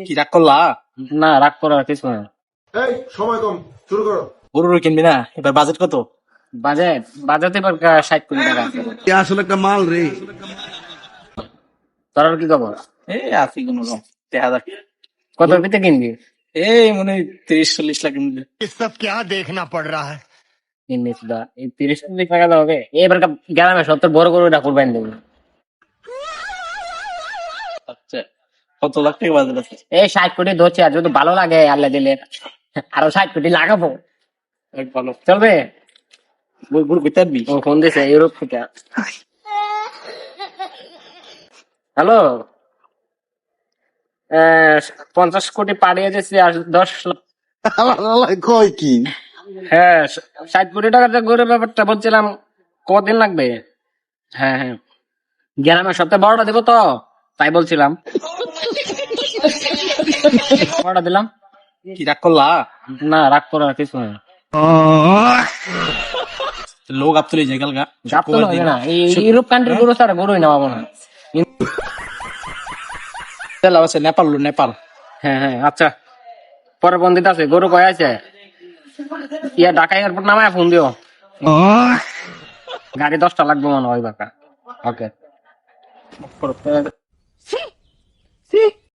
কি রাগ করলা? না, রাগ করার কিছু না। এই সময় কম, শুরু করো। গরু কিনবি না? এবার বাজেট কত? বাজেট বাজেট এবার 60 কোটি টাকা আছে। আসলে একটা মাল রে। তোর আর কি খবর? এই আছি কোন রকম 10,000। কত পিতে কিনবি? এই মনে হয় 30-40 লাখ কিনবে। ये सब क्या देखना पड़ रहा है। কিনবি সুদা এই 30 কোটি টাকা দাও হবে এবার গ্রামে সত্তর বড় গরুটা কুরবানি দেবো। আচ্ছা, কত লাখ টাকা বাজেট আছে? এই 60 কোটি ধরছি, আর যদি ভালো লাগে আল্লাহ দিলে আরো 60 কোটি লাগাবো। এক ভালো চলবে? গরু কিনতে পারবি? ও ফোন দিছে ইউরোপ থেকে। হ্যালো, 50 কোটি পাঠিয়ে দিচ্ছি আর 10 লাখ। কয় কি? হ্যাঁ, 60 কোটি টাকার যে গরুর ব্যাপারটা বলছিলাম, কদিন লাগবে? হ্যাঁ হ্যাঁ, গ্রামের সবচেয়ে বড়টা দেবো তো, তাই বলছিলাম। বড়টা দিলাম। কি রাগ করলা? না, রাগ করার কিছু না। লোক আপ তুলে যায় কালকা গাপ তো লাগে না, এই ইউরোপ কান্ট্রির গরু ছাড়া গরুই নেওয়াবো না। আছে নেপাল নেপাল। হ্যাঁ হ্যাঁ, আচ্ছা, পরে বন্দিত আছে গরু কয় আছে, ইয়া ঢাকা এয়ারপোর্ট নামায় ফোন দিও। গাড়ি 10টা লাগবে মনে হয় বাকা। ওকে।